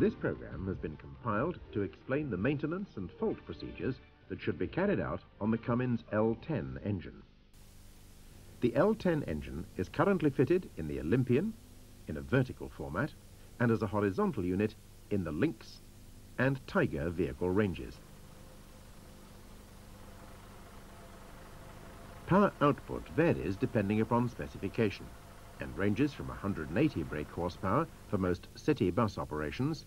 This program has been compiled to explain the maintenance and fault procedures that should be carried out on the Cummins L10 engine. The L10 engine is currently fitted in the Olympian, in a vertical format, and as a horizontal unit in the Lynx and Tiger vehicle ranges. Power output varies depending upon specification and ranges from 180 brake horsepower for most city bus operations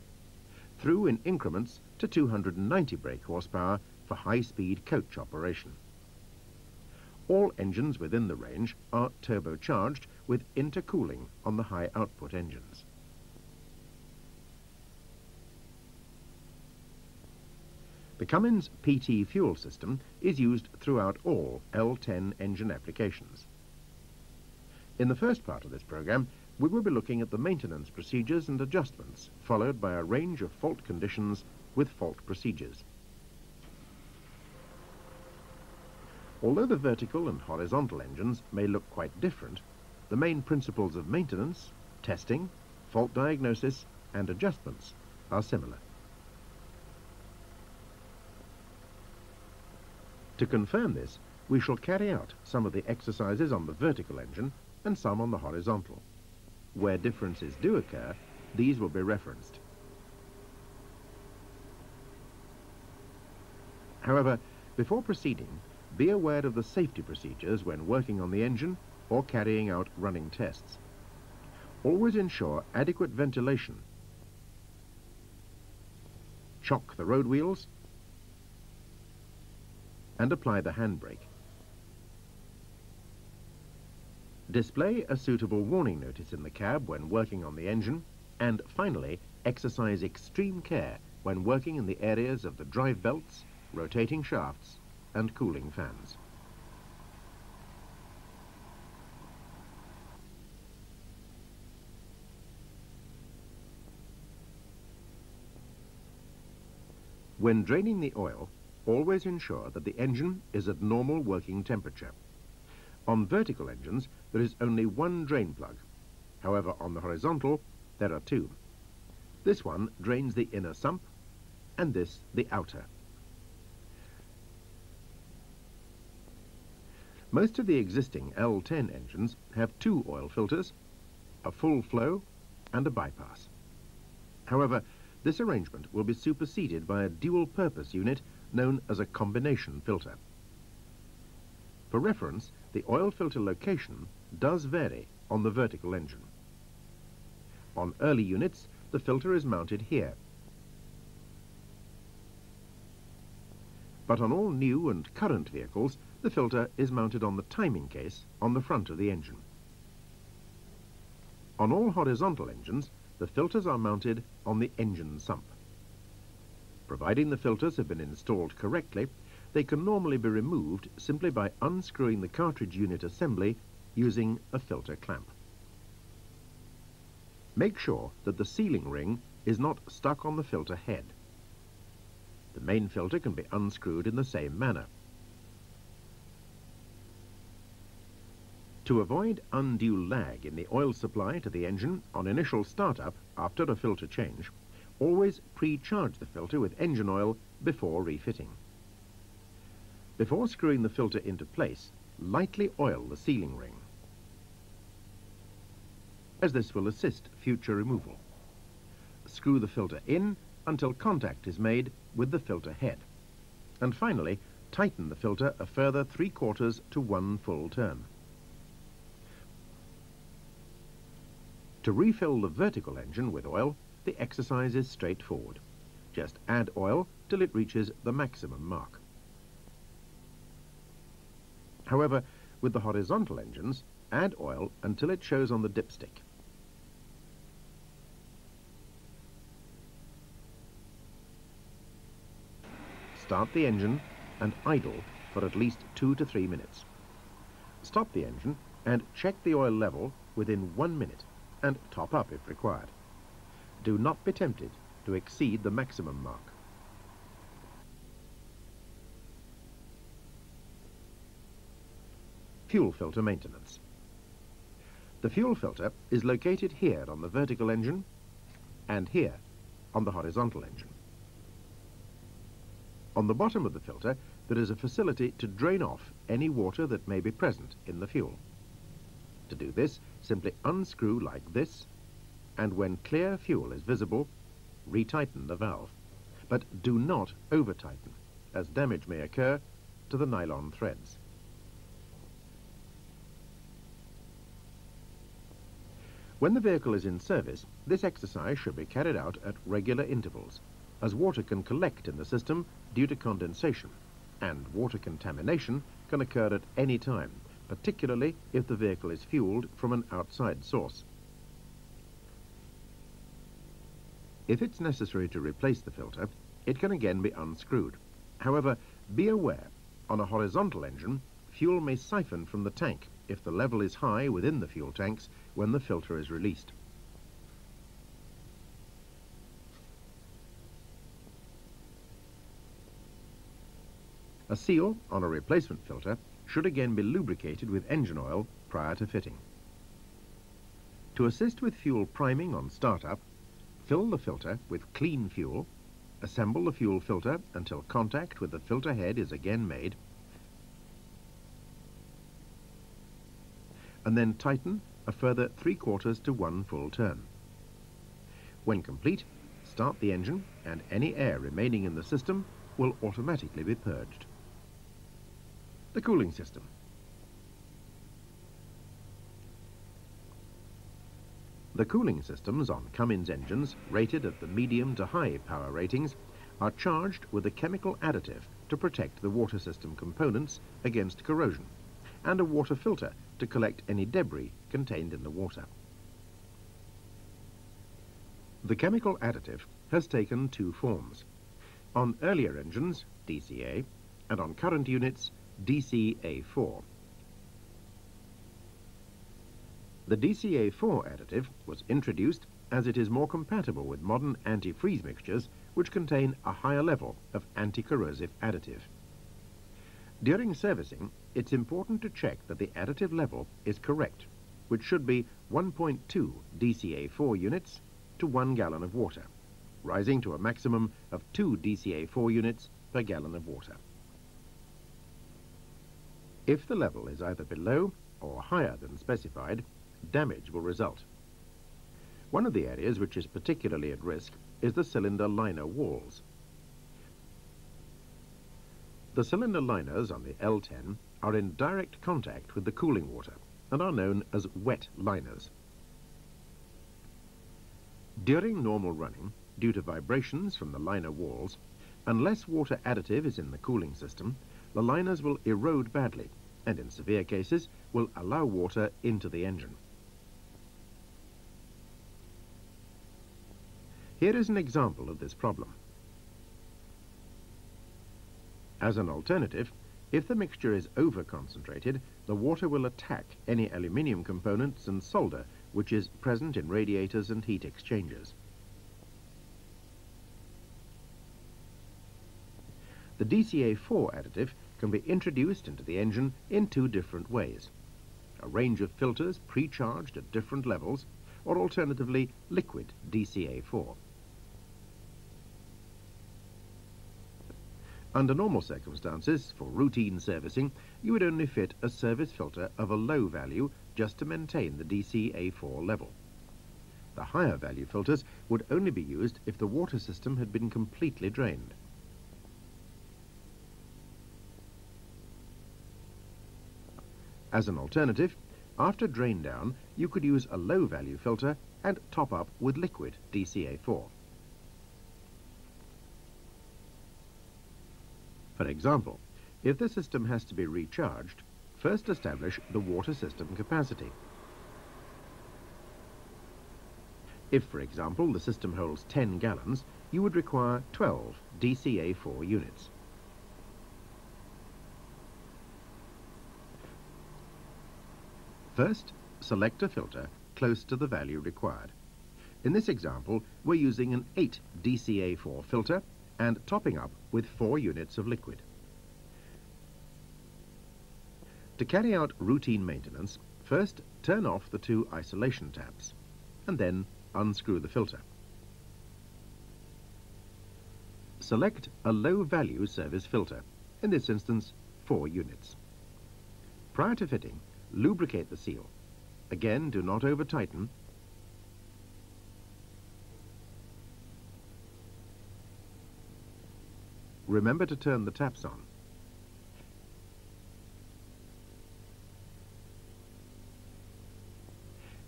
through in increments to 290 brake horsepower for high-speed coach operation. All engines within the range are turbocharged with intercooling on the high output engines. The Cummins PT fuel system is used throughout all L10 engine applications. In the first part of this program, we will be looking at the maintenance procedures and adjustments, followed by a range of fault conditions with fault procedures. Although the vertical and horizontal engines may look quite different, the main principles of maintenance, testing, fault diagnosis, and adjustments are similar. To confirm this, we shall carry out some of the exercises on the vertical engine and some on the horizontal. Where differences do occur, these will be referenced. However, before proceeding, be aware of the safety procedures when working on the engine or carrying out running tests. Always ensure adequate ventilation. Chock the road wheels and apply the handbrake. Display a suitable warning notice in the cab when working on the engine, and finally, exercise extreme care when working in the areas of the drive belts, rotating shafts, and cooling fans. When draining the oil, always ensure that the engine is at normal working temperature. On vertical engines, there is only one drain plug. However, on the horizontal, there are two. This one drains the inner sump, and this the outer. Most of the existing L10 engines have two oil filters, a full flow, and a bypass. However, this arrangement will be superseded by a dual-purpose unit known as a combination filter. For reference, the oil filter location does vary on the vertical engine. On early units, the filter is mounted here. But on all new and current vehicles, the filter is mounted on the timing case on the front of the engine. On all horizontal engines, the filters are mounted on the engine sump. Providing the filters have been installed correctly, they can normally be removed simply by unscrewing the cartridge unit assembly using a filter clamp. Make sure that the sealing ring is not stuck on the filter head. The main filter can be unscrewed in the same manner. To avoid undue lag in the oil supply to the engine on initial startup after a filter change, always pre-charge the filter with engine oil before refitting. Before screwing the filter into place, lightly oil the sealing ring, as this will assist future removal. Screw the filter in until contact is made with the filter head. And finally, tighten the filter a further 3/4 to 1 full turn. To refill the vertical engine with oil, the exercise is straightforward. Just add oil till it reaches the maximum mark. However, with the horizontal engines, add oil until it shows on the dipstick. Start the engine and idle for at least 2 to 3 minutes. Stop the engine and check the oil level within 1 minute and top up if required. Do not be tempted to exceed the maximum mark. Fuel filter maintenance. The fuel filter is located here on the vertical engine and here on the horizontal engine. On the bottom of the filter, there is a facility to drain off any water that may be present in the fuel. To do this, simply unscrew like this, and when clear fuel is visible, retighten the valve. But do not over-tighten, as damage may occur to the nylon threads. When the vehicle is in service, this exercise should be carried out at regular intervals, as water can collect in the system due to condensation, and water contamination can occur at any time, particularly if the vehicle is fueled from an outside source. If it's necessary to replace the filter, it can again be unscrewed. However, be aware, on a horizontal engine, fuel may siphon from the tank if the level is high within the fuel tanks when the filter is released. A seal on a replacement filter should again be lubricated with engine oil prior to fitting. To assist with fuel priming on startup, fill the filter with clean fuel, assemble the fuel filter until contact with the filter head is again made, and then tighten a further 3/4 to 1 full turn. When complete, start the engine and any air remaining in the system will automatically be purged. The cooling system. The cooling systems on Cummins engines rated at the medium to high power ratings are charged with a chemical additive to protect the water system components against corrosion, and a water filter to collect any debris contained in the water. The chemical additive has taken two forms. On earlier engines, DCA, and on current units, DCA4. The DCA4 additive was introduced as it is more compatible with modern antifreeze mixtures which contain a higher level of anti-corrosive additive. During servicing, it's important to check that the additive level is correct, which should be 1.2 DCA4 units to 1 gallon of water, rising to a maximum of 2 DCA4 units per gallon of water. If the level is either below or higher than specified, damage will result. One of the areas which is particularly at risk is the cylinder liner walls. The cylinder liners on the L10 are in direct contact with the cooling water and are known as wet liners. During normal running, due to vibrations from the liner walls, unless water additive is in the cooling system, the liners will erode badly and in severe cases will allow water into the engine. Here is an example of this problem. As an alternative, if the mixture is over-concentrated, the water will attack any aluminium components and solder which is present in radiators and heat exchangers. The DCA4 additive can be introduced into the engine in two different ways. A range of filters pre-charged at different levels, or alternatively liquid DCA4. Under normal circumstances, for routine servicing, you would only fit a service filter of a low value just to maintain the DCA4 level. The higher value filters would only be used if the water system had been completely drained. As an alternative, after drain down, you could use a low value filter and top up with liquid DCA4. For example, if the system has to be recharged, first establish the water system capacity. If, for example, the system holds 10 gallons, you would require 12 DCA4 units. First, select a filter close to the value required. In this example, we're using an 8 DCA4 filter and topping up with 4 units of liquid. To carry out routine maintenance, first turn off the 2 isolation taps and then unscrew the filter. Select a low-value service filter, in this instance 4 units. Prior to fitting, lubricate the seal. Again, do not over-tighten. Remember to turn the taps on.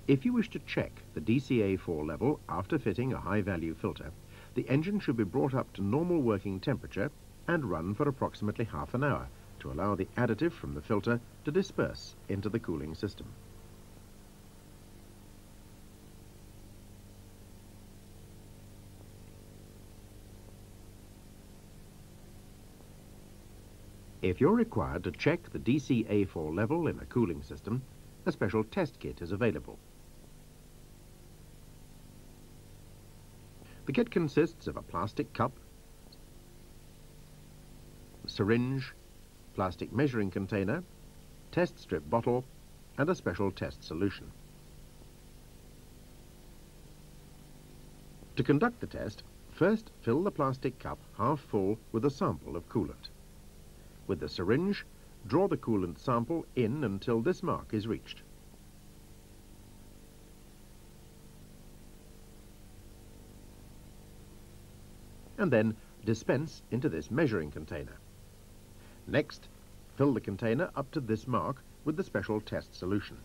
If you wish to check the DCA4 level after fitting a high-value filter, the engine should be brought up to normal working temperature and run for approximately half an hour to allow the additive from the filter to disperse into the cooling system. If you're required to check the DCA4 level in a cooling system, a special test kit is available. The kit consists of a plastic cup, syringe, plastic measuring container, test strip bottle, and a special test solution. To conduct the test, first fill the plastic cup half full with a sample of coolant. With the syringe, draw the coolant sample in until this mark is reached. And then dispense into this measuring container. Next, fill the container up to this mark with the special test solution.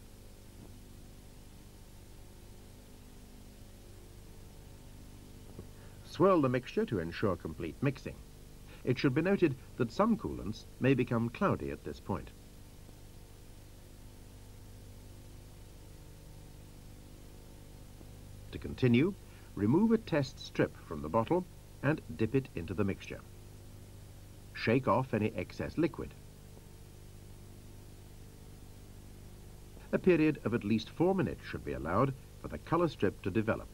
Swirl the mixture to ensure complete mixing. It should be noted that some coolants may become cloudy at this point. To continue, remove a test strip from the bottle and dip it into the mixture. Shake off any excess liquid. A period of at least 4 minutes should be allowed for the colour strip to develop.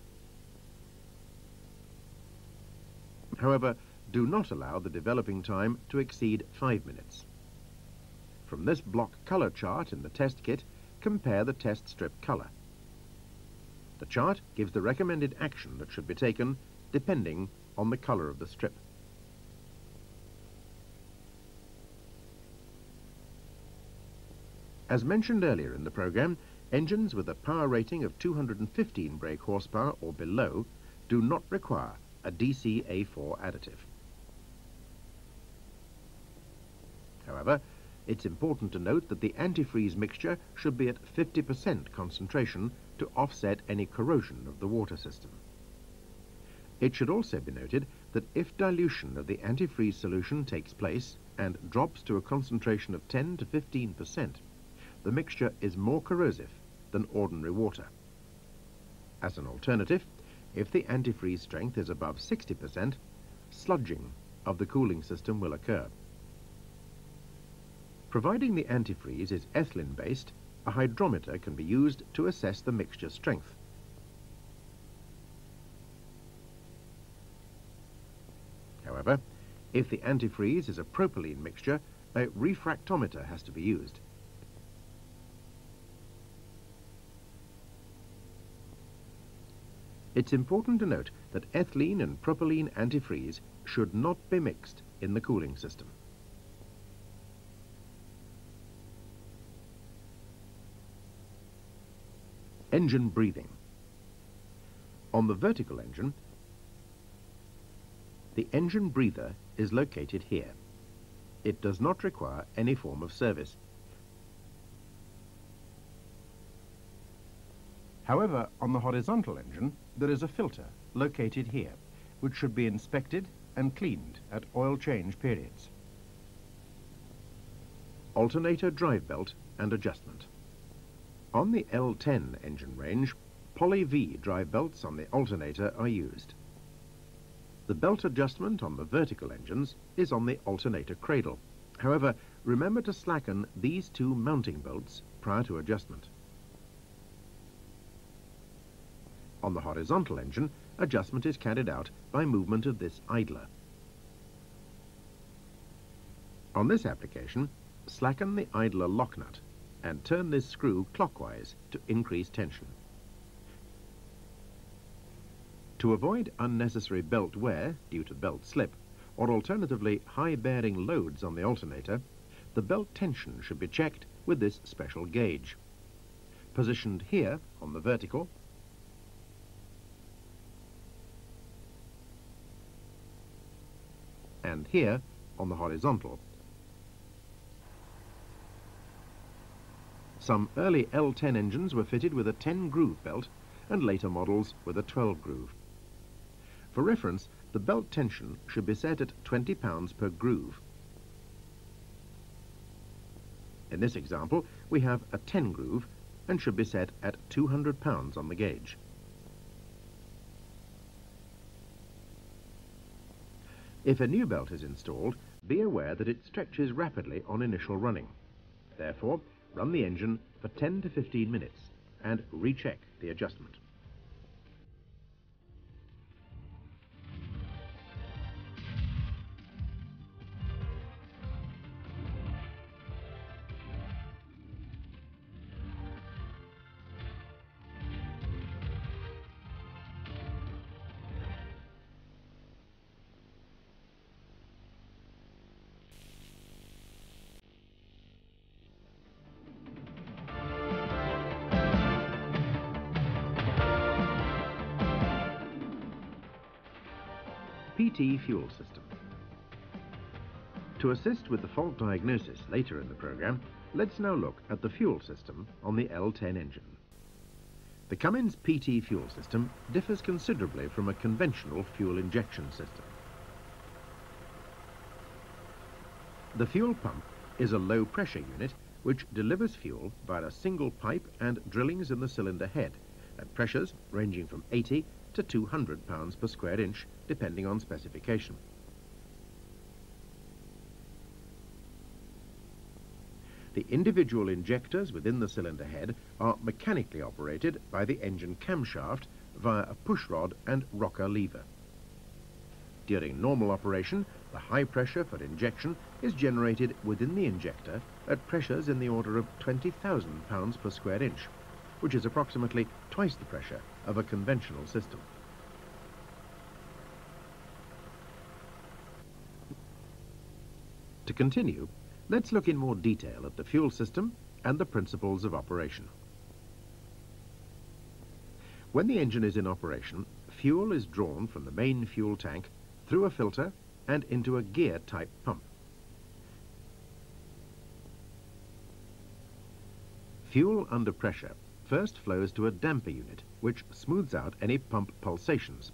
However, do not allow the developing time to exceed 5 minutes. From this block colour chart in the test kit, compare the test strip colour. The chart gives the recommended action that should be taken depending on the colour of the strip. As mentioned earlier in the programme, engines with a power rating of 215 brake horsepower or below do not require a DCA4 additive. However, it's important to note that the antifreeze mixture should be at 50% concentration to offset any corrosion of the water system. It should also be noted that if dilution of the antifreeze solution takes place and drops to a concentration of 10 to 15%, the mixture is more corrosive than ordinary water. As an alternative, if the antifreeze strength is above 60%, sludging of the cooling system will occur. Providing the antifreeze is ethylene-based, a hydrometer can be used to assess the mixture strength. However, if the antifreeze is a propylene mixture, a refractometer has to be used. It's important to note that ethylene and propylene antifreeze should not be mixed in the cooling system. Engine breathing. On the vertical engine, the engine breather is located here. It does not require any form of service. However, on the horizontal engine, there is a filter located here, which should be inspected and cleaned at oil change periods. Alternator drive belt and adjustment. On the L10 engine range, poly-V drive belts on the alternator are used. The belt adjustment on the vertical engines is on the alternator cradle. However, remember to slacken these two mounting bolts prior to adjustment. On the horizontal engine, adjustment is carried out by movement of this idler. On this application, slacken the idler lock nut and turn this screw clockwise to increase tension. To avoid unnecessary belt wear due to belt slip, or alternatively high-bearing loads on the alternator, the belt tension should be checked with this special gauge. Positioned here on the vertical, and here on the horizontal. Some early L10 engines were fitted with a 10-groove belt and later models with a 12-groove. For reference, the belt tension should be set at 20 pounds per groove. In this example, we have a 10-groove and should be set at 200 pounds on the gauge. If a new belt is installed, be aware that it stretches rapidly on initial running. Therefore, run the engine for 10 to 15 minutes and recheck the adjustment. PT fuel system. To assist with the fault diagnosis later in the program, let's now look at the fuel system on the L10 engine. The Cummins PT fuel system differs considerably from a conventional fuel injection system. The fuel pump is a low-pressure unit which delivers fuel via a single pipe and drillings in the cylinder head at pressures ranging from 80 to 200 pounds per square inch, depending on specification. The individual injectors within the cylinder head are mechanically operated by the engine camshaft via a pushrod and rocker lever. During normal operation, the high pressure for injection is generated within the injector at pressures in the order of 20,000 pounds per square inch, which is approximately twice the pressure of a conventional system. To continue, let's look in more detail at the fuel system and the principles of operation. When the engine is in operation, fuel is drawn from the main fuel tank through a filter and into a gear-type pump. Fuel under pressure first flows to a damper unit, which smooths out any pump pulsations,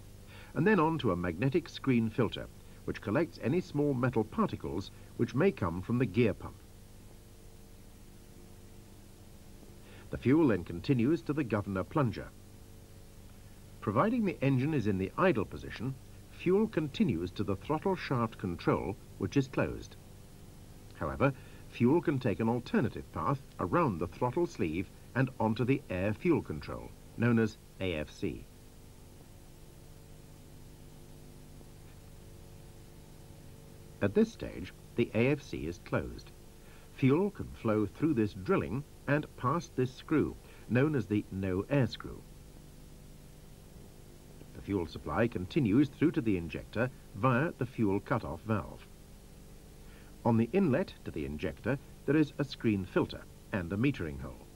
and then on to a magnetic screen filter, which collects any small metal particles which may come from the gear pump. The fuel then continues to the governor plunger. Providing the engine is in the idle position, fuel continues to the throttle shaft control, which is closed. However, fuel can take an alternative path around the throttle sleeve and onto the air fuel control, known as AFC. At this stage, the AFC is closed. Fuel can flow through this drilling and past this screw, known as the no-air screw. The fuel supply continues through to the injector via the fuel cut-off valve. On the inlet to the injector, there is a screen filter and a metering hole.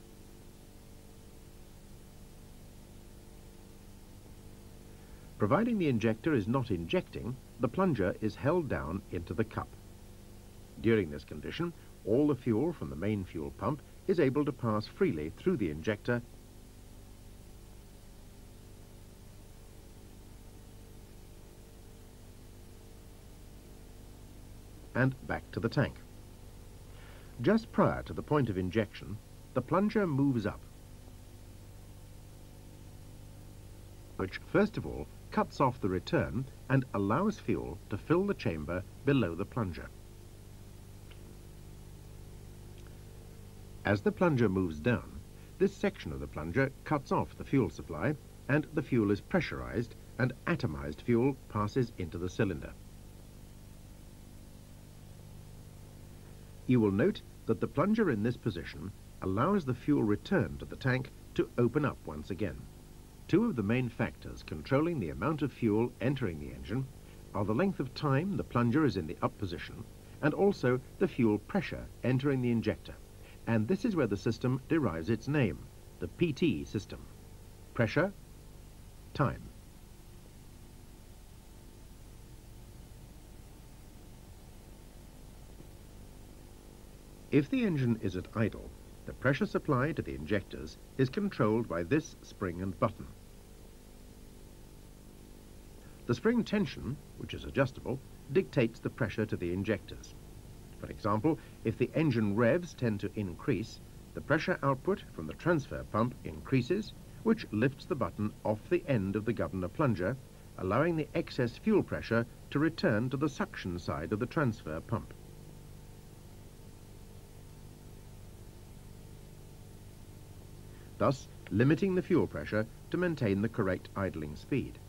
Providing the injector is not injecting, the plunger is held down into the cup. During this condition, all the fuel from the main fuel pump is able to pass freely through the injector and back to the tank. Just prior to the point of injection, the plunger moves up, which first of all cuts off the return and allows fuel to fill the chamber below the plunger. As the plunger moves down, this section of the plunger cuts off the fuel supply and the fuel is pressurized and atomized fuel passes into the cylinder. You will note that the plunger in this position allows the fuel return to the tank to open up once again. Two of the main factors controlling the amount of fuel entering the engine are the length of time the plunger is in the up position and also the fuel pressure entering the injector. And this is where the system derives its name, the PT system. Pressure, time. If the engine is at idle, the pressure supply to the injectors is controlled by this spring and button. The spring tension, which is adjustable, dictates the pressure to the injectors. For example, if the engine revs tend to increase, the pressure output from the transfer pump increases, which lifts the button off the end of the governor plunger, allowing the excess fuel pressure to return to the suction side of the transfer pump. Thus limiting the fuel pressure to maintain the correct idling speed.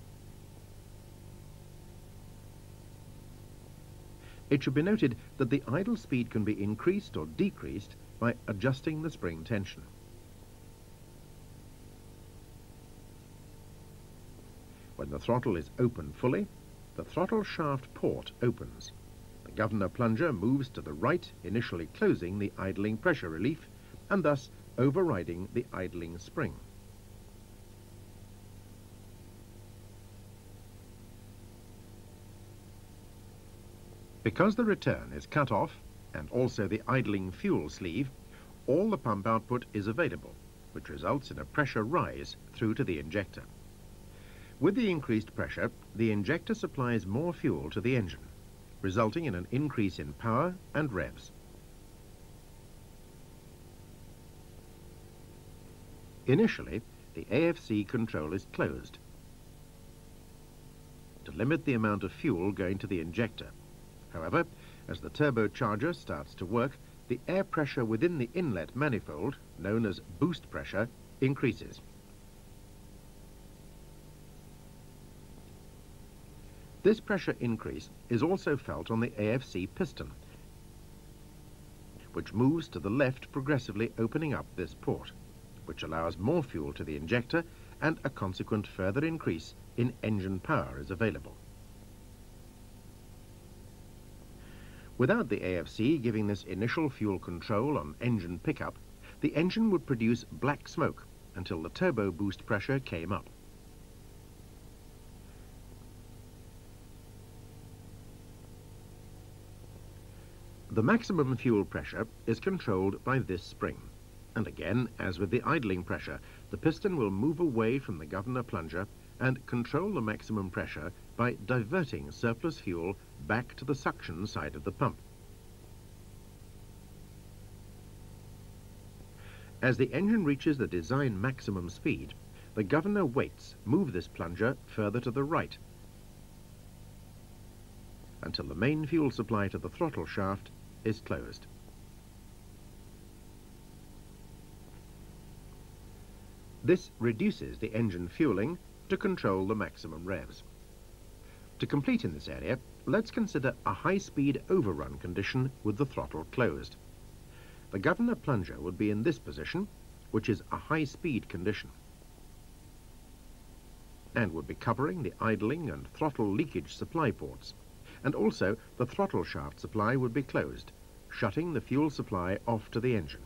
It should be noted that the idle speed can be increased or decreased by adjusting the spring tension. When the throttle is open fully, the throttle shaft port opens. The governor plunger moves to the right, initially closing the idling pressure relief and thus overriding the idling spring. Because the return is cut off, and also the idling fuel sleeve, all the pump output is available, which results in a pressure rise through to the injector. With the increased pressure, the injector supplies more fuel to the engine, resulting in an increase in power and revs. Initially, the AFC control is closed to limit the amount of fuel going to the injector. However, as the turbocharger starts to work, the air pressure within the inlet manifold, known as boost pressure, increases. This pressure increase is also felt on the AFC piston, which moves to the left, progressively opening up this port, which allows more fuel to the injector and a consequent further increase in engine power is available. Without the AFC giving this initial fuel control on engine pickup, the engine would produce black smoke until the turbo boost pressure came up. The maximum fuel pressure is controlled by this spring. And again, as with the idling pressure, the piston will move away from the governor plunger and control the maximum pressure by diverting surplus fuel back to the suction side of the pump. As the engine reaches the design maximum speed, the governor weights move this plunger further to the right until the main fuel supply to the throttle shaft is closed. This reduces the engine fueling to control the maximum revs. To complete in this area, let's consider a high-speed overrun condition with the throttle closed. The governor plunger would be in this position, which is a high-speed condition, and would be covering the idling and throttle leakage supply ports, and also the throttle shaft supply would be closed, shutting the fuel supply off to the engine.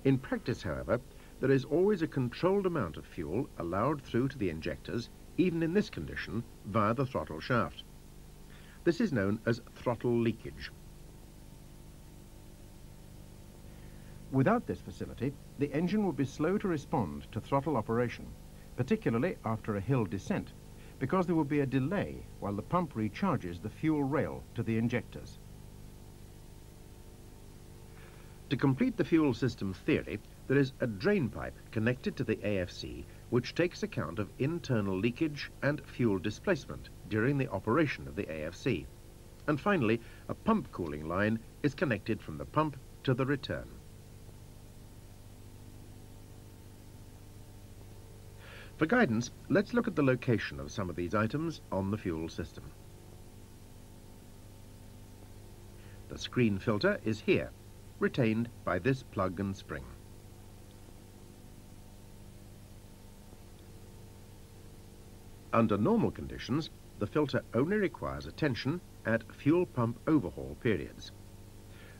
In practice, however, there is always a controlled amount of fuel allowed through to the injectors, even in this condition, via the throttle shaft. This is known as throttle leakage. Without this facility, the engine would be slow to respond to throttle operation, particularly after a hill descent, because there would be a delay while the pump recharges the fuel rail to the injectors. To complete the fuel system theory, there is a drain pipe connected to the AFC which takes account of internal leakage and fuel displacement during the operation of the AFC. And finally, a pump cooling line is connected from the pump to the return. For guidance, let's look at the location of some of these items on the fuel system. The screen filter is here, retained by this plug and spring. Under normal conditions, the filter only requires attention at fuel pump overhaul periods.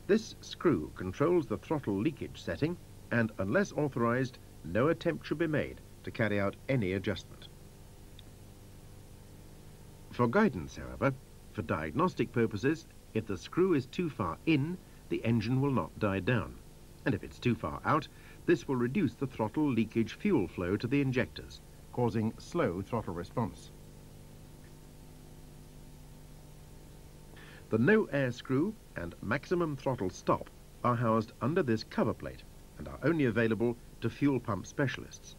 This screw controls the throttle leakage setting, and unless authorized, no attempt should be made to carry out any adjustment. For guidance, however, for diagnostic purposes, if the screw is too far in, the engine will not die down, and if it's too far out, this will reduce the throttle leakage fuel flow to the injectors, causing slow throttle response. The no air screw and maximum throttle stop are housed under this cover plate and are only available to fuel pump specialists.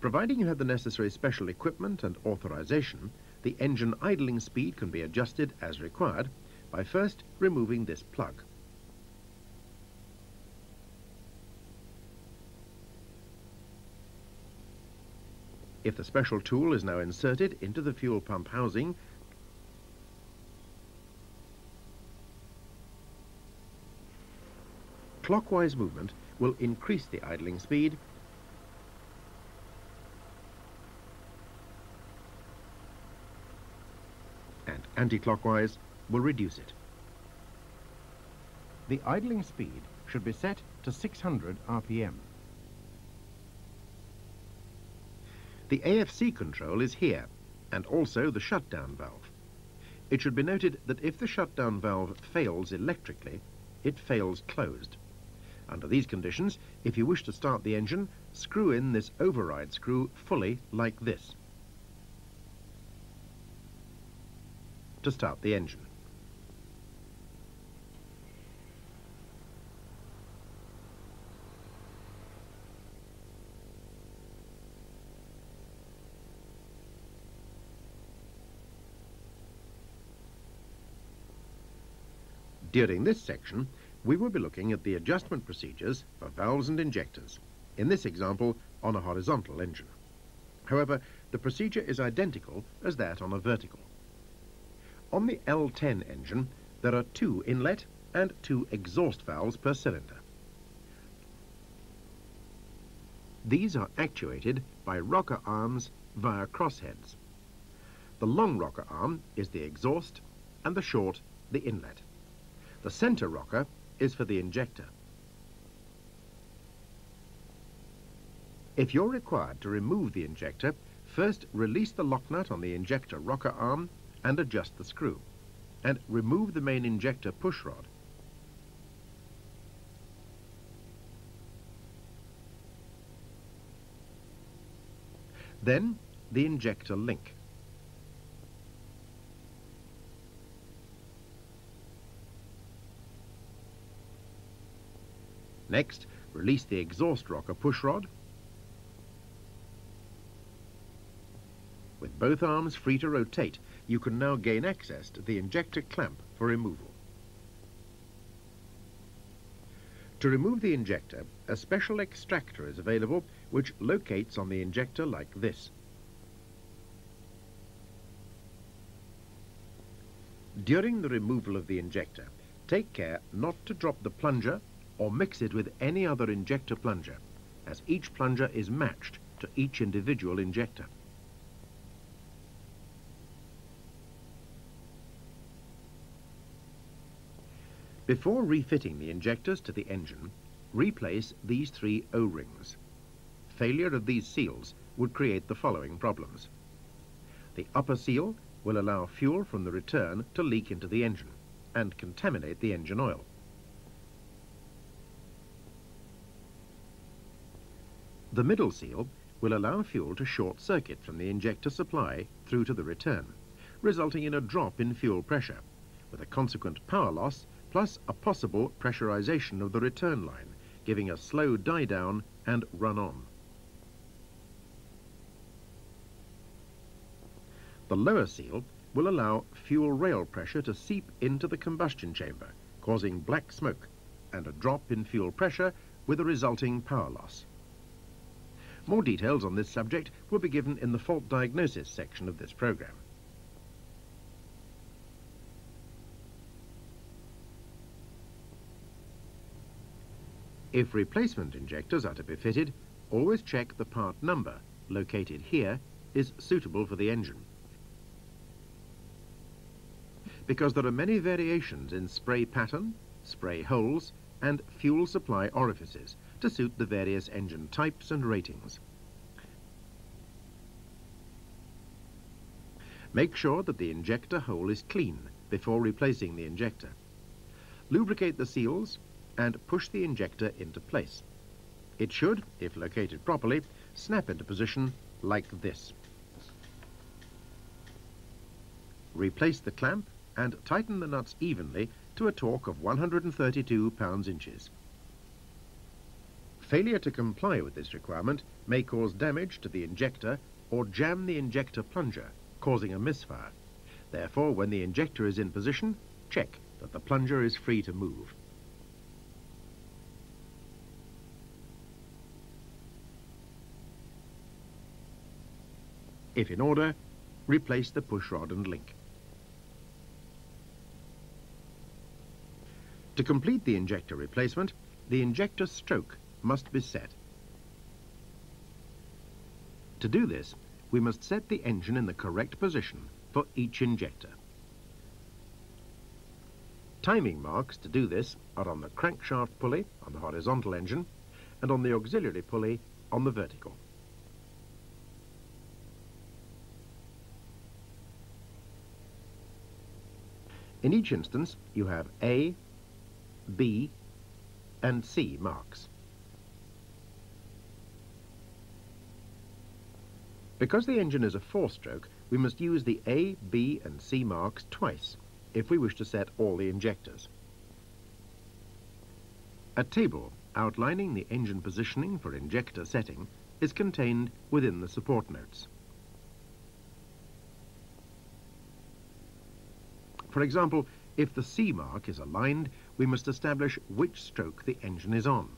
Providing you have the necessary special equipment and authorization, the engine idling speed can be adjusted as required by first removing this plug. If the special tool is now inserted into the fuel pump housing, clockwise movement will increase the idling speed and anti-clockwise will reduce it. The idling speed should be set to 600 RPM. The AFC control is here, and also the shutdown valve. It should be noted that if the shutdown valve fails electrically, it fails closed. Under these conditions, if you wish to start the engine, screw in this override screw fully like this to start the engine. During this section, we will be looking at the adjustment procedures for valves and injectors, in this example on a horizontal engine. However, the procedure is identical as that on a vertical. On the L10 engine, there are 2 inlet and 2 exhaust valves per cylinder. These are actuated by rocker arms via crossheads. The long rocker arm is the exhaust and the short the inlet. The center rocker is for the injector. If you're required to remove the injector, first release the lock nut on the injector rocker arm and adjust the screw, and remove the main injector push rod. Then the injector link. Next, release the exhaust rocker push rod. With both arms free to rotate, you can now gain access to the injector clamp for removal. To remove the injector, a special extractor is available which locates on the injector like this. During the removal of the injector, take care not to drop the plunger or mix it with any other injector plunger, as each plunger is matched to each individual injector. Before refitting the injectors to the engine, replace these 3 O-rings. Failure of these seals would create the following problems. The upper seal will allow fuel from the return to leak into the engine and contaminate the engine oil. The middle seal will allow fuel to short-circuit from the injector supply through to the return, resulting in a drop in fuel pressure, with a consequent power loss plus a possible pressurization of the return line, giving a slow die-down and run-on. The lower seal will allow fuel rail pressure to seep into the combustion chamber, causing black smoke and a drop in fuel pressure with a resulting power loss. More details on this subject will be given in the fault diagnosis section of this program. If replacement injectors are to be fitted, always check the part number, located here, is suitable for the engine. because there are many variations in spray pattern, spray holes, and fuel supply orifices to suit the various engine types and ratings. Make sure that the injector hole is clean before replacing the injector. Lubricate the seals and push the injector into place. It should, if located properly, snap into position like this. Replace the clamp and tighten the nuts evenly to a torque of 132 pounds-inches. Failure to comply with this requirement may cause damage to the injector or jam the injector plunger, causing a misfire. Therefore, when the injector is in position, check that the plunger is free to move. If in order, replace the pushrod and link. To complete the injector replacement, the injector stroke must be set. To do this, we must set the engine in the correct position for each injector. Timing marks to do this are on the crankshaft pulley on the horizontal engine and on the auxiliary pulley on the vertical. In each instance, you have A, B, and C marks. Because the engine is a four-stroke, we must use the A, B, and C marks twice if we wish to set all the injectors. A table outlining the engine positioning for injector setting is contained within the support notes. For example, if the C mark is aligned, we must establish which stroke the engine is on.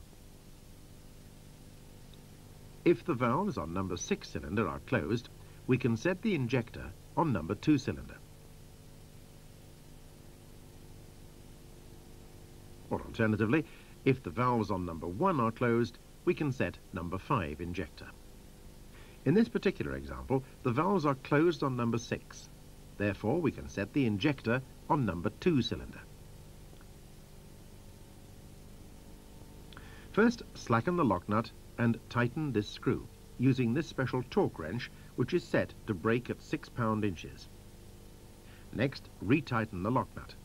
If the valves on number 6 cylinder are closed, we can set the injector on number 2 cylinder. Or alternatively, if the valves on number 1 are closed, we can set number 5 injector. In this particular example, the valves are closed on number 6. Therefore, we can set the injector on number 2 cylinder. First, slacken the lock nut and tighten this screw using this special torque wrench which is set to break at 6 pound-inches. Next, retighten the lock nut.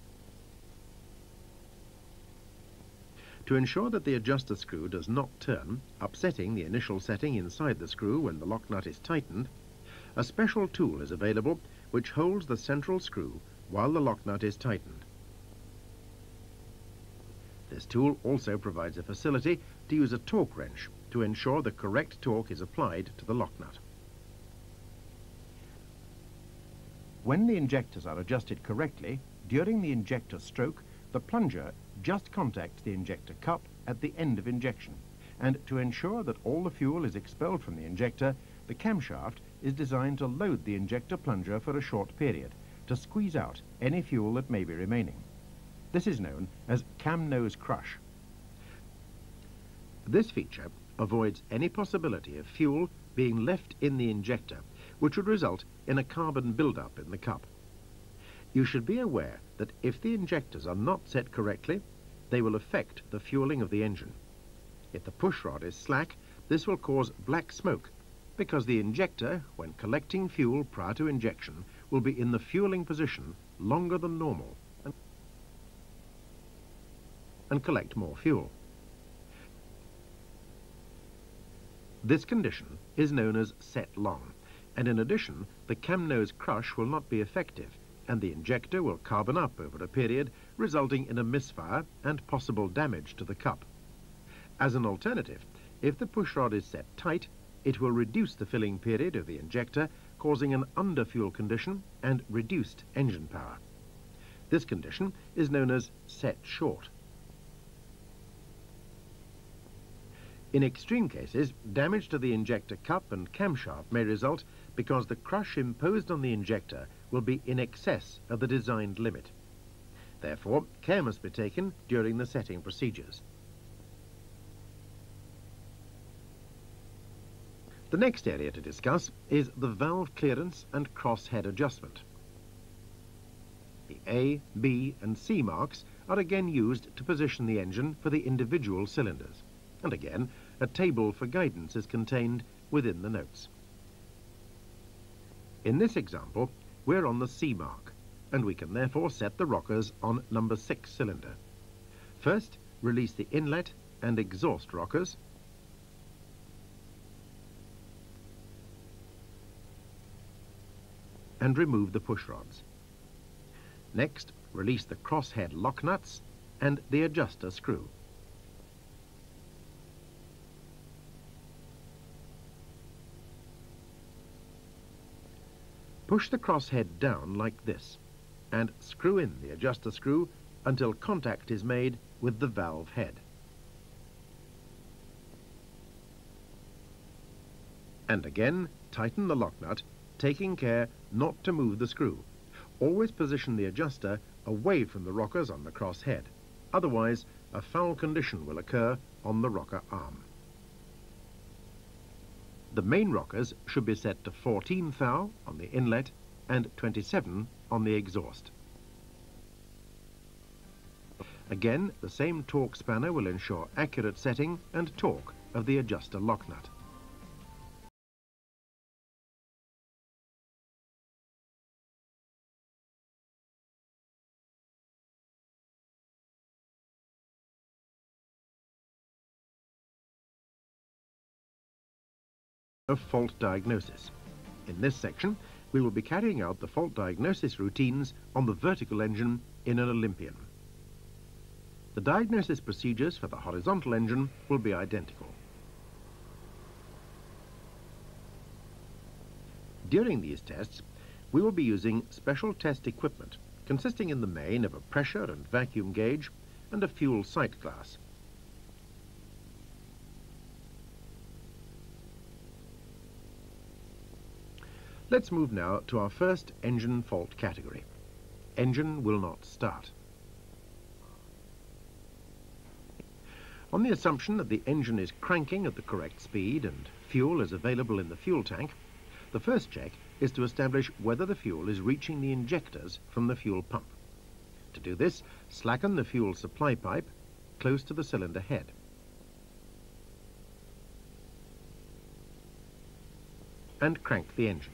To ensure that the adjuster screw does not turn, upsetting the initial setting inside the screw when the lock nut is tightened, a special tool is available which holds the central screw while the lock nut is tightened. This tool also provides a facility to use a torque wrench to ensure the correct torque is applied to the lock nut. When the injectors are adjusted correctly, during the injector stroke, the plunger just contacts the injector cup at the end of injection, and to ensure that all the fuel is expelled from the injector, the camshaft is designed to load the injector plunger for a short period to squeeze out any fuel that may be remaining. This is known as cam nose crush. This feature avoids any possibility of fuel being left in the injector, which would result in a carbon buildup in the cup. You should be aware that if the injectors are not set correctly, they will affect the fueling of the engine. If the pushrod is slack, this will cause black smoke, because the injector, when collecting fuel prior to injection, will be in the fueling position longer than normal and collect more fuel. This condition is known as set long, and in addition, the cam nose crush will not be effective, and the injector will carbon up over a period, resulting in a misfire and possible damage to the cup. As an alternative, if the pushrod is set tight, it will reduce the filling period of the injector, causing an underfuel condition and reduced engine power. This condition is known as set short. In extreme cases, damage to the injector cup and camshaft may result because the crush imposed on the injector will be in excess of the designed limit. Therefore, care must be taken during the setting procedures. The next area to discuss is the valve clearance and crosshead adjustment. The A, B and C marks are again used to position the engine for the individual cylinders. And again, a table for guidance is contained within the notes. In this example, we're on the C mark, and we can therefore set the rockers on number 6 cylinder. First, release the inlet and exhaust rockers, and remove the push rods. Next, release the crosshead lock nuts and the adjuster screw. Push the crosshead down like this and screw in the adjuster screw until contact is made with the valve head. And again, tighten the lock nut, taking care not to move the screw. Always position the adjuster away from the rockers on the crosshead. Otherwise, a foul condition will occur on the rocker arm. The main rockers should be set to 14 thou on the inlet and 27 on the exhaust. Again, the same torque spanner will ensure accurate setting and torque of the adjuster lock nut. Of fault diagnosis. In this section, we will be carrying out the fault diagnosis routines on the vertical engine in an Olympian. The diagnosis procedures for the horizontal engine will be identical. During these tests, we will be using special test equipment consisting in the main of a pressure and vacuum gauge and a fuel sight glass. Let's move now to our first engine fault category. Engine will not start. On the assumption that the engine is cranking at the correct speed and fuel is available in the fuel tank, the first check is to establish whether the fuel is reaching the injectors from the fuel pump. To do this, slacken the fuel supply pipe close to the cylinder head. And crank the engine.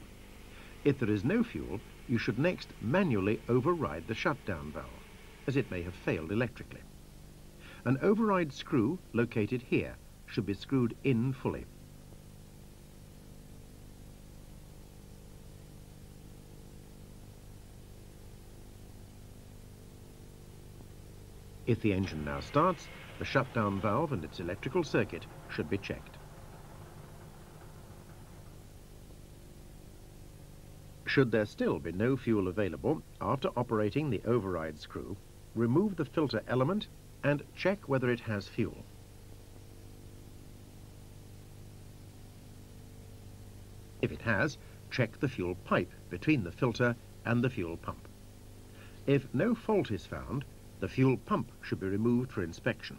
If there is no fuel, you should next manually override the shutdown valve, as it may have failed electrically. An override screw located here should be screwed in fully. If the engine now starts, the shutdown valve and its electrical circuit should be checked. Should there still be no fuel available after operating the override screw, remove the filter element and check whether it has fuel. If it has, check the fuel pipe between the filter and the fuel pump. If no fault is found, the fuel pump should be removed for inspection.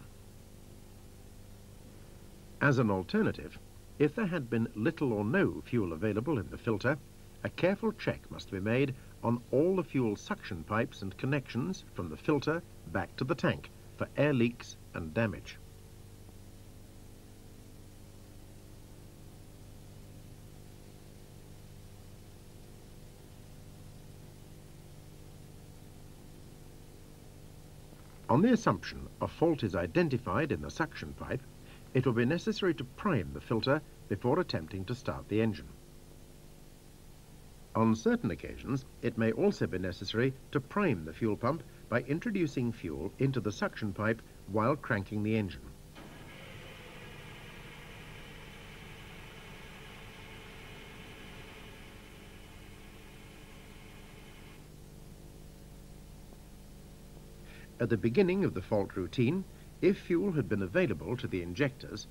As an alternative, if there had been little or no fuel available in the filter, a careful check must be made on all the fuel suction pipes and connections from the filter back to the tank for air leaks and damage. On the assumption a fault is identified in the suction pipe, it will be necessary to prime the filter before attempting to start the engine. On certain occasions, it may also be necessary to prime the fuel pump by introducing fuel into the suction pipe while cranking the engine. At the beginning of the fault routine, if fuel had been available to the injectors,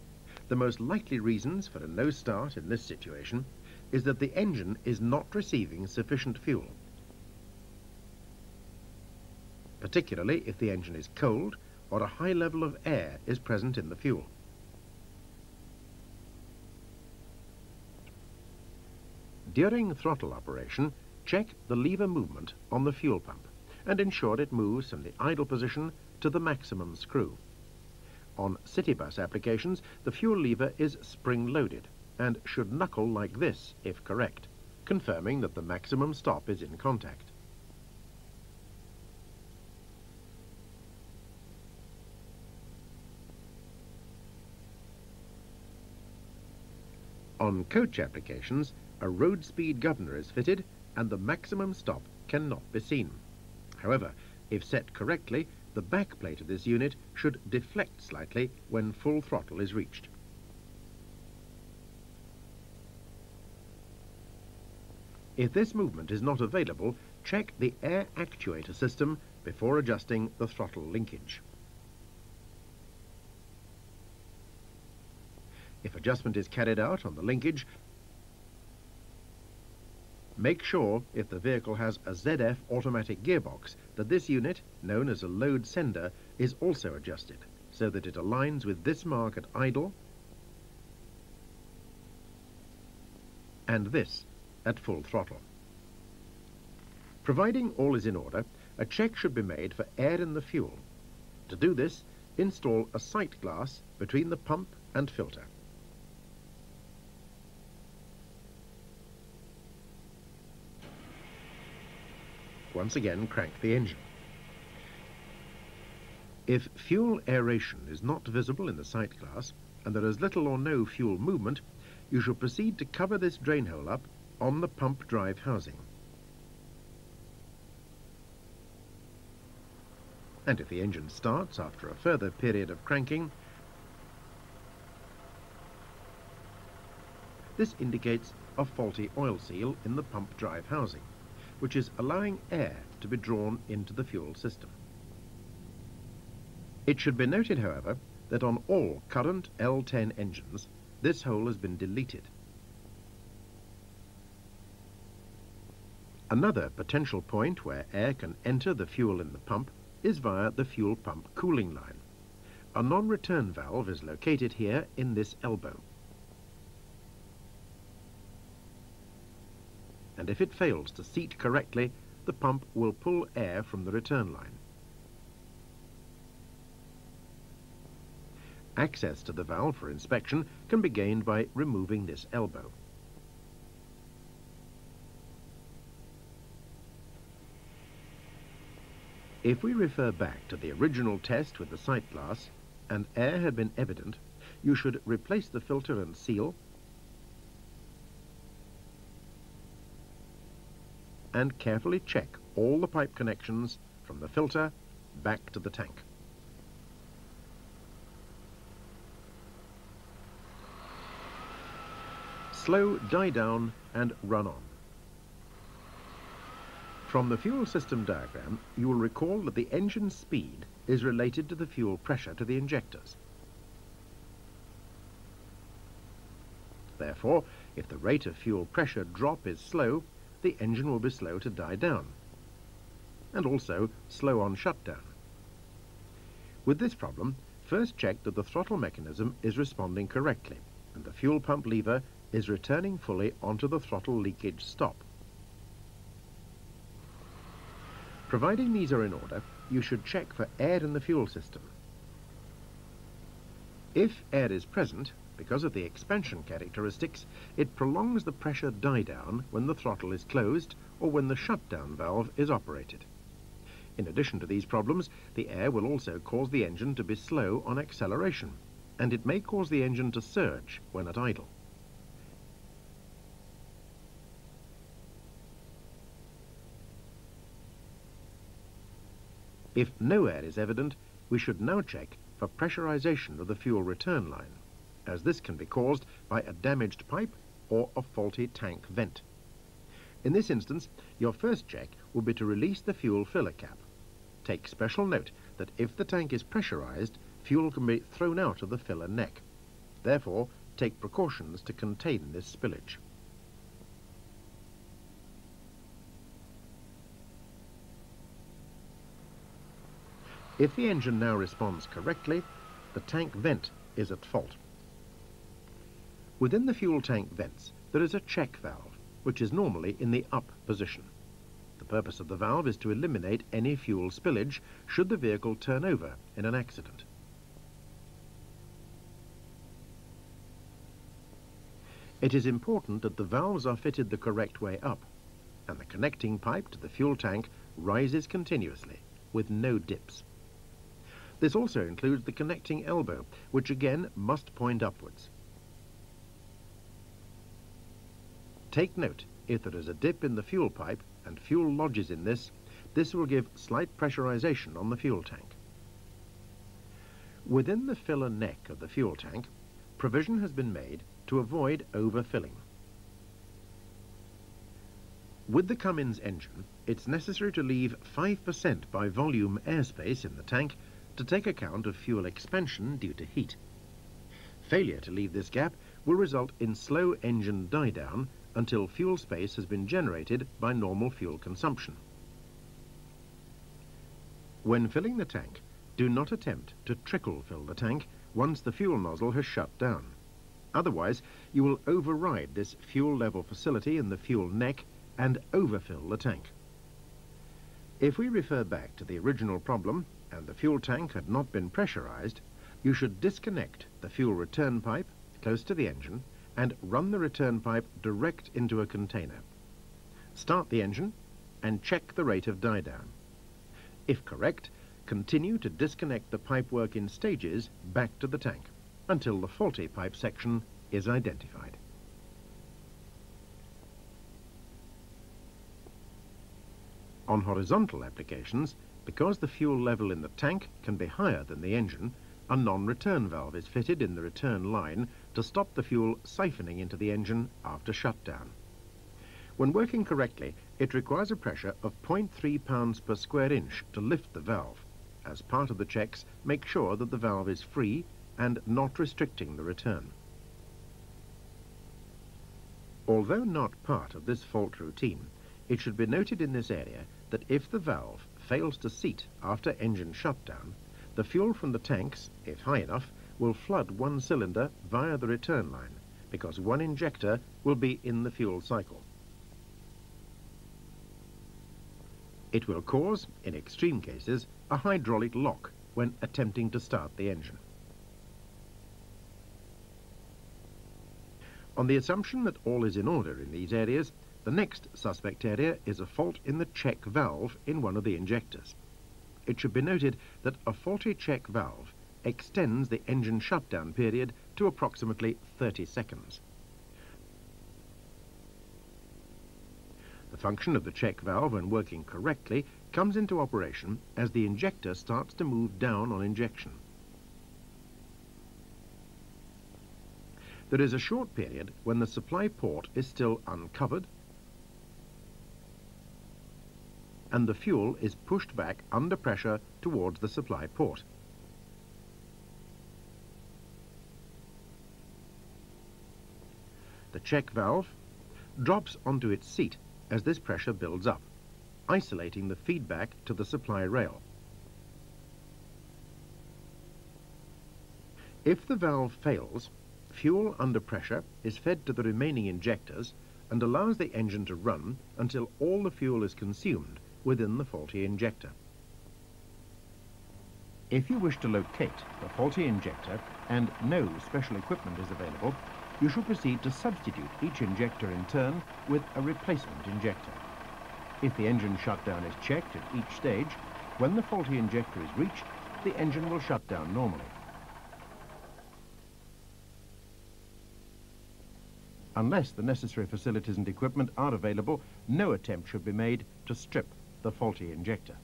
the most likely reasons for a no start in this situation is that the engine is not receiving sufficient fuel, particularly if the engine is cold or a high level of air is present in the fuel. During throttle operation, check the lever movement on the fuel pump. and ensure it moves from the idle position to the maximum screw. On city bus applications, the fuel lever is spring-loaded and should knuckle like this if correct, confirming that the maximum stop is in contact. On coach applications, a road speed governor is fitted and the maximum stop cannot be seen. However, if set correctly, the back plate of this unit should deflect slightly when full throttle is reached. If this movement is not available, check the air actuator system before adjusting the throttle linkage. If adjustment is carried out on the linkage, make sure, if the vehicle has a ZF automatic gearbox, that this unit, known as a load sender, is also adjusted, so that it aligns with this mark at idle and this at full throttle. Providing all is in order, a check should be made for air in the fuel. To do this, install a sight glass between the pump and filter. Once again, crank the engine. If fuel aeration is not visible in the sight glass and there is little or no fuel movement, you should proceed to cover this drain hole up on the pump drive housing. And if the engine starts after a further period of cranking, this indicates a faulty oil seal in the pump drive housing, which is allowing air to be drawn into the fuel system. It should be noted, however, that on all current L10 engines, this hole has been deleted. Another potential point where air can enter the fuel in the pump is via the fuel pump cooling line. A non-return valve is located here in this elbow. And if it fails to seat correctly, the pump will pull air from the return line. Access to the valve for inspection can be gained by removing this elbow. If we refer back to the original test with the sight glass and air had been evident, you should replace the filter and seal and carefully check all the pipe connections from the filter back to the tank. Slow, die down and run on. From the fuel system diagram, you will recall that the engine speed is related to the fuel pressure to the injectors. Therefore, if the rate of fuel pressure drop is slow, the engine will be slow to die down, and also slow on shutdown. With this problem, first check that the throttle mechanism is responding correctly, and the fuel pump lever is returning fully onto the throttle leakage stop. Providing these are in order, you should check for air in the fuel system. If air is present, because of the expansion characteristics, it prolongs the pressure die-down when the throttle is closed or when the shutdown valve is operated. In addition to these problems, the air will also cause the engine to be slow on acceleration, and it may cause the engine to surge when at idle. If no air is evident, we should now check for pressurization of the fuel return line, as this can be caused by a damaged pipe or a faulty tank vent. In this instance, your first check will be to release the fuel filler cap. Take special note that if the tank is pressurized, fuel can be thrown out of the filler neck. Therefore, take precautions to contain this spillage. If the engine now responds correctly, the tank vent is at fault. Within the fuel tank vents, there is a check valve, which is normally in the up position. The purpose of the valve is to eliminate any fuel spillage should the vehicle turn over in an accident. It is important that the valves are fitted the correct way up, and the connecting pipe to the fuel tank rises continuously, with no dips. This also includes the connecting elbow, which again must point upwards. Take note, if there is a dip in the fuel pipe and fuel lodges in this will give slight pressurization on the fuel tank. Within the filler neck of the fuel tank, provision has been made to avoid overfilling. With the Cummins engine, it's necessary to leave 5% by volume airspace in the tank to take account of fuel expansion due to heat. Failure to leave this gap will result in slow engine die-down until fuel space has been generated by normal fuel consumption. When filling the tank, do not attempt to trickle fill the tank once the fuel nozzle has shut down. Otherwise, you will override this fuel level facility in the fuel neck and overfill the tank. If we refer back to the original problem and the fuel tank had not been pressurized, you should disconnect the fuel return pipe close to the engine and run the return pipe direct into a container. Start the engine and check the rate of die-down. If correct, continue to disconnect the pipework in stages back to the tank until the faulty pipe section is identified. On horizontal applications, because the fuel level in the tank can be higher than the engine, a non-return valve is fitted in the return line to stop the fuel siphoning into the engine after shutdown. When working correctly, it requires a pressure of 0.3 pounds per square inch to lift the valve. As part of the checks, make sure that the valve is free and not restricting the return. Although not part of this fault routine, it should be noted in this area that if the valve fails to seat after engine shutdown, the fuel from the tanks, if high enough, will flood one cylinder via the return line, because one injector will be in the fuel cycle. It will cause, in extreme cases, a hydraulic lock when attempting to start the engine. On the assumption that all is in order in these areas, the next suspect area is a fault in the check valve in one of the injectors. It should be noted that a faulty check valve extends the engine shutdown period to approximately 30 seconds. The function of the check valve, when working correctly, comes into operation as the injector starts to move down on injection. There is a short period when the supply port is still uncovered and the fuel is pushed back under pressure towards the supply port. The check valve drops onto its seat as this pressure builds up, isolating the feedback to the supply rail. If the valve fails, fuel under pressure is fed to the remaining injectors and allows the engine to run until all the fuel is consumed within the faulty injector. If you wish to locate the faulty injector and no special equipment is available, you should proceed to substitute each injector in turn with a replacement injector. If the engine shutdown is checked at each stage, when the faulty injector is reached, the engine will shut down normally. Unless the necessary facilities and equipment are available, no attempt should be made to strip the faulty injector.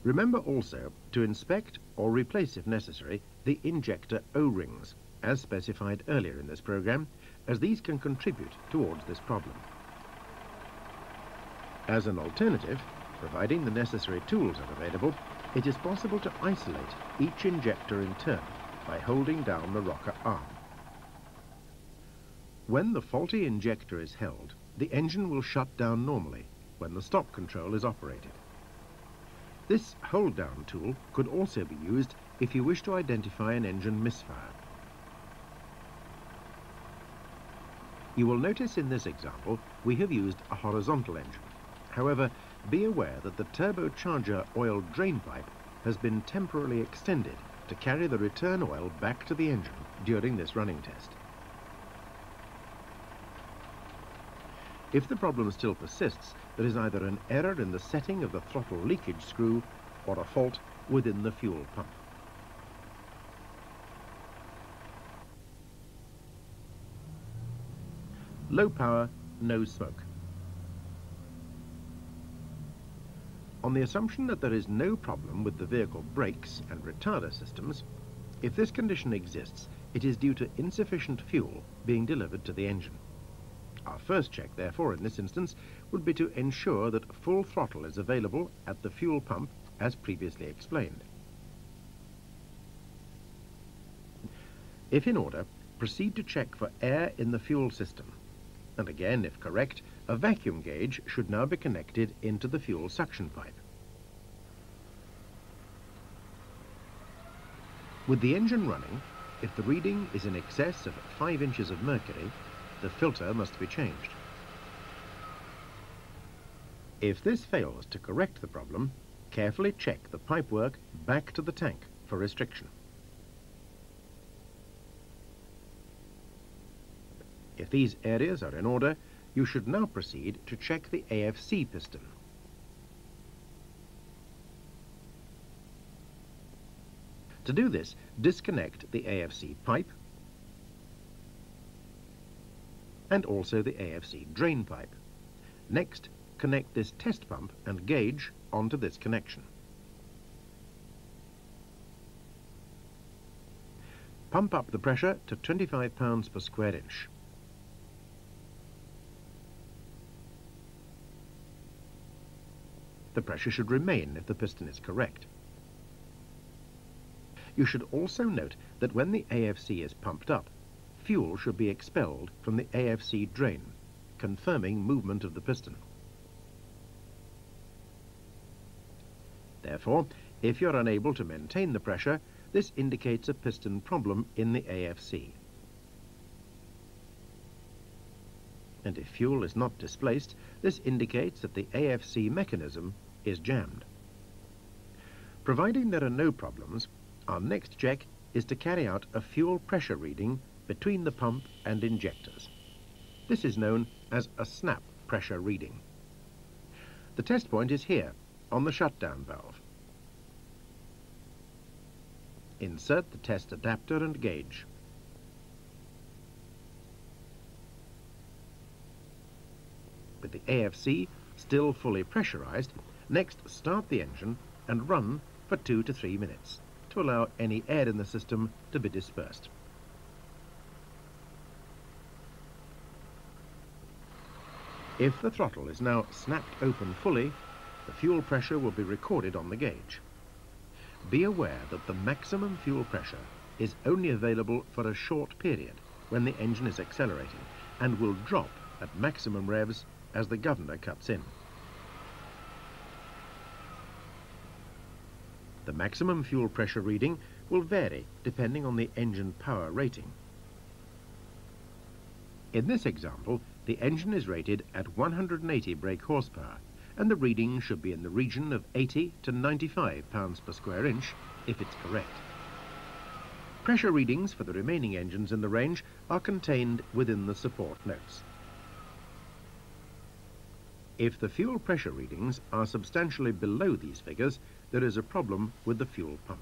Remember also to inspect or replace, if necessary, the injector O-rings, as specified earlier in this program, as these can contribute towards this problem. As an alternative, providing the necessary tools are available, it is possible to isolate each injector in turn by holding down the rocker arm. When the faulty injector is held, the engine will shut down normally when the stop control is operated. This hold-down tool could also be used if you wish to identify an engine misfire. You will notice in this example we have used a horizontal engine. However, be aware that the turbocharger oil drain pipe has been temporarily extended to carry the return oil back to the engine during this running test. If the problem still persists, there is either an error in the setting of the throttle leakage screw or a fault within the fuel pump. Low power, no smoke. On the assumption that there is no problem with the vehicle brakes and retarder systems, if this condition exists, it is due to insufficient fuel being delivered to the engine. Our first check, therefore, in this instance, would be to ensure that full throttle is available at the fuel pump as previously explained. If in order, proceed to check for air in the fuel system. And again, if correct, a vacuum gauge should now be connected into the fuel suction pipe. With the engine running, if the reading is in excess of 5 inches of mercury, the filter must be changed. If this fails to correct the problem, carefully check the pipework back to the tank for restriction. If these areas are in order, you should now proceed to check the AFC piston. To do this, disconnect the AFC pipe and also the AFC drain pipe. Next, connect this test pump and gauge onto this connection. Pump up the pressure to 25 pounds per square inch. The pressure should remain if the piston is correct. You should also note that when the AFC is pumped up, fuel should be expelled from the AFC drain, confirming movement of the piston. Therefore, if you're unable to maintain the pressure, this indicates a piston problem in the AFC. And if fuel is not displaced, this indicates that the AFC mechanism is jammed. Providing there are no problems, our next check is to carry out a fuel pressure reading between the pump and injectors. This is known as a snap pressure reading. The test point is here, on the shutdown valve. Insert the test adapter and gauge. With the AFC still fully pressurized, next start the engine and run for 2 to 3 minutes to allow any air in the system to be dispersed. If the throttle is now snapped open fully, the fuel pressure will be recorded on the gauge. Be aware that the maximum fuel pressure is only available for a short period when the engine is accelerating and will drop at maximum revs as the governor cuts in. The maximum fuel pressure reading will vary depending on the engine power rating. In this example, the engine is rated at 180 brake horsepower, and the reading should be in the region of 80 to 95 pounds per square inch if it's correct. Pressure readings for the remaining engines in the range are contained within the support notes. If the fuel pressure readings are substantially below these figures, there is a problem with the fuel pump.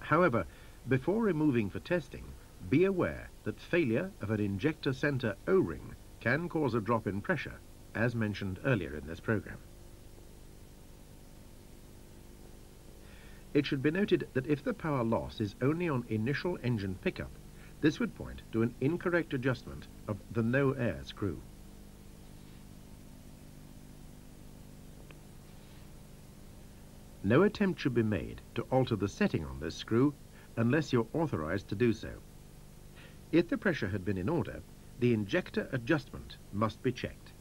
However, before removing for testing, be aware that failure of an injector center O-ring can cause a drop in pressure, as mentioned earlier in this program. It should be noted that if the power loss is only on initial engine pickup, this would point to an incorrect adjustment of the no-air screw. No attempt should be made to alter the setting on this screw unless you're authorized to do so. If the pressure had been in order, the injector adjustment must be checked.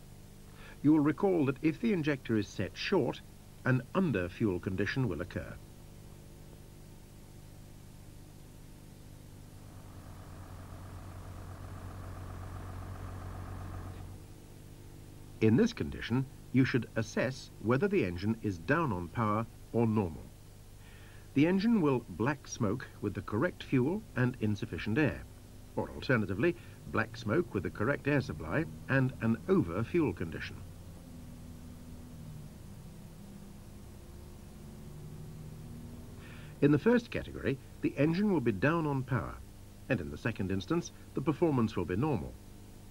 You will recall that if the injector is set short, an under-fuel condition will occur. In this condition, you should assess whether the engine is down on power or normal. The engine will black smoke with the correct fuel and insufficient air, or alternatively, black smoke with the correct air supply and an over fuel condition. In the first category, the engine will be down on power, and in the second instance, the performance will be normal.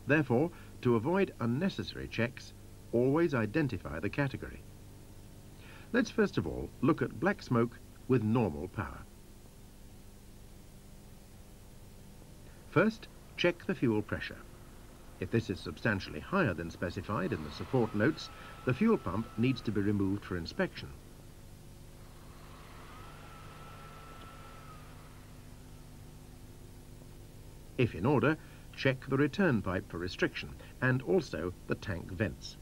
Therefore, to avoid unnecessary checks, always identify the category. Let's first of all look at black smoke with normal power. First, check the fuel pressure. If this is substantially higher than specified in the support notes, the fuel pump needs to be removed for inspection. If in order, check the return pipe for restriction and also the tank vents.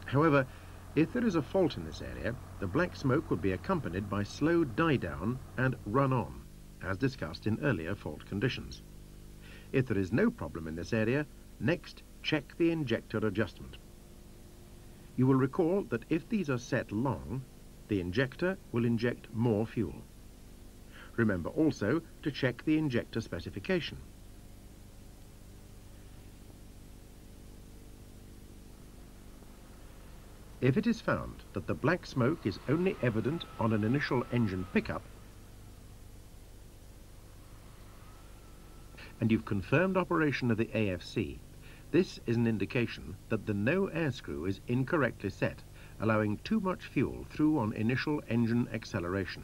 However, if there is a fault in this area, the black smoke would be accompanied by slow die-down and run-on, as discussed in earlier fault conditions. If there is no problem in this area, next check the injector adjustment. You will recall that if these are set long, the injector will inject more fuel. Remember also to check the injector specification. If it is found that the black smoke is only evident on an initial engine pickup, and you've confirmed operation of the AFC, this is an indication that the no air screw is incorrectly set, allowing too much fuel through on initial engine acceleration.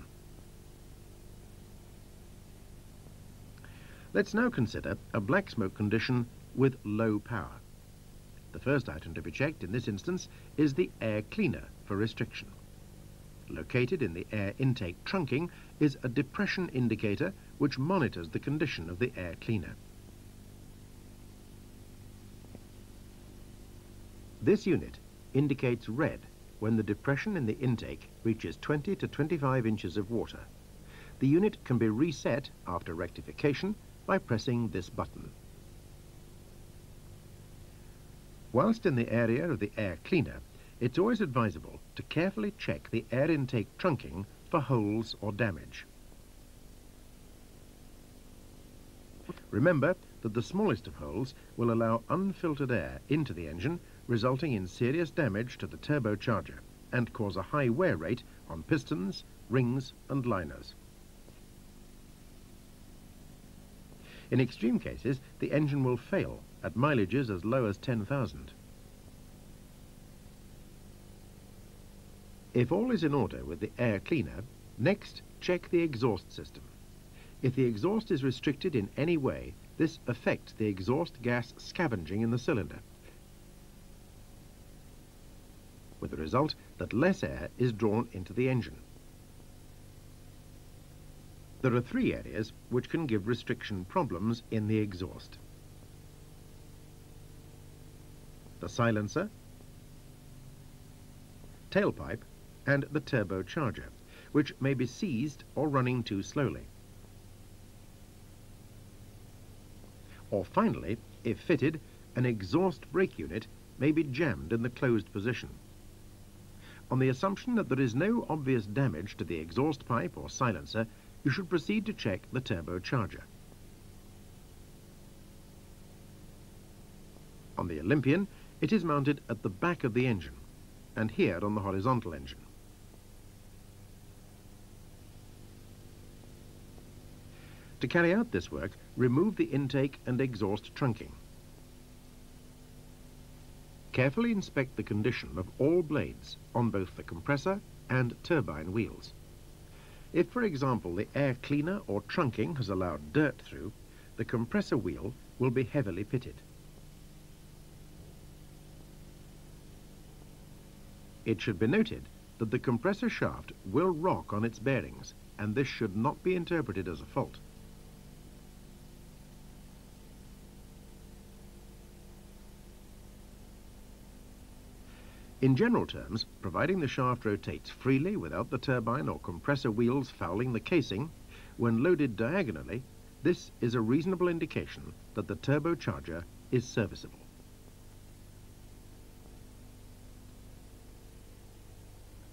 Let's now consider a black smoke condition with low power. The first item to be checked in this instance is the air cleaner for restriction. Located in the air intake trunking is a depression indicator which monitors the condition of the air cleaner. This unit indicates red when the depression in the intake reaches 20 to 25 inches of water. The unit can be reset after rectification by pressing this button. Whilst in the area of the air cleaner, it's always advisable to carefully check the air intake trunking for holes or damage. Remember that the smallest of holes will allow unfiltered air into the engine, resulting in serious damage to the turbocharger and cause a high wear rate on pistons, rings and liners. In extreme cases, the engine will fail at mileages as low as 10,000. If all is in order with the air cleaner, next check the exhaust system. If the exhaust is restricted in any way, this affects the exhaust gas scavenging in the cylinder, with the result that less air is drawn into the engine. There are three areas which can give restriction problems in the exhaust: the silencer, tailpipe, and the turbocharger, which may be seized or running too slowly. Or finally, if fitted, an exhaust brake unit may be jammed in the closed position. On the assumption that there is no obvious damage to the exhaust pipe or silencer, you should proceed to check the turbocharger. On the Olympian, it is mounted at the back of the engine, and here on the horizontal engine. To carry out this work, remove the intake and exhaust trunking. Carefully inspect the condition of all blades on both the compressor and turbine wheels. If, for example, the air cleaner or trunking has allowed dirt through, the compressor wheel will be heavily pitted. It should be noted that the compressor shaft will rock on its bearings, and this should not be interpreted as a fault. In general terms, providing the shaft rotates freely without the turbine or compressor wheels fouling the casing, when loaded diagonally, this is a reasonable indication that the turbocharger is serviceable.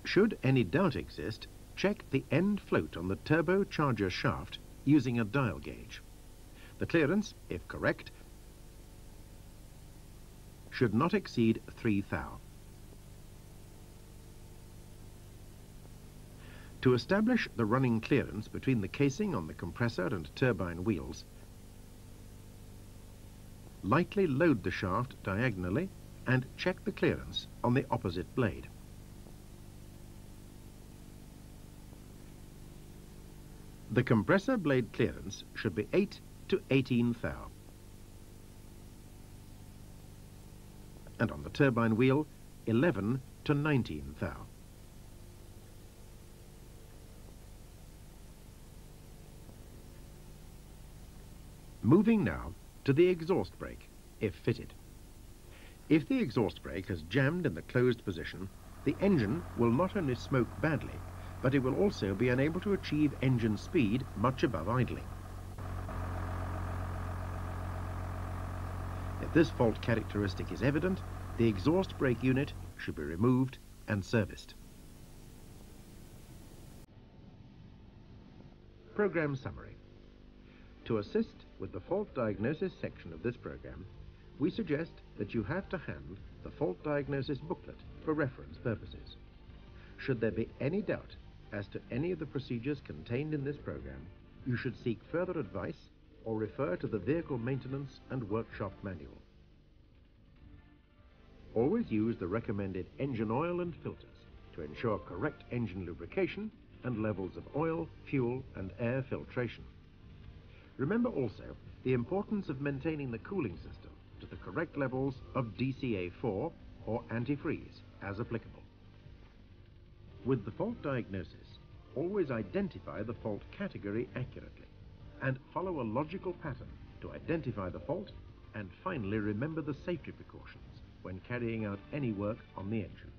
Should any doubt exist, check the end float on the turbocharger shaft using a dial gauge. The clearance, if correct, should not exceed 3 thou. To establish the running clearance between the casing on the compressor and turbine wheels, lightly load the shaft diagonally and check the clearance on the opposite blade. The compressor blade clearance should be 8 to 18 thou. And on the turbine wheel, 11 to 19 thou. Moving now to the exhaust brake, if fitted. If the exhaust brake has jammed in the closed position, the engine will not only smoke badly, but it will also be unable to achieve engine speed much above idling. If this fault characteristic is evident, the exhaust brake unit should be removed and serviced. Program summary. To assist with the fault diagnosis section of this program, we suggest that you have to hand the fault diagnosis booklet for reference purposes. Should there be any doubt as to any of the procedures contained in this program, you should seek further advice or refer to the Vehicle Maintenance and Workshop Manual. Always use the recommended engine oil and filters to ensure correct engine lubrication and levels of oil, fuel and air filtration. Remember also the importance of maintaining the cooling system to the correct levels of DCA4 or antifreeze as applicable. With the fault diagnosis, always identify the fault category accurately and follow a logical pattern to identify the fault and finally remember the safety precautions when carrying out any work on the engine.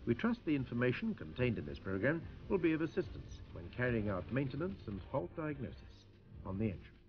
We trust the information contained in this program will be of assistance when carrying out maintenance and fault diagnosis on the engine.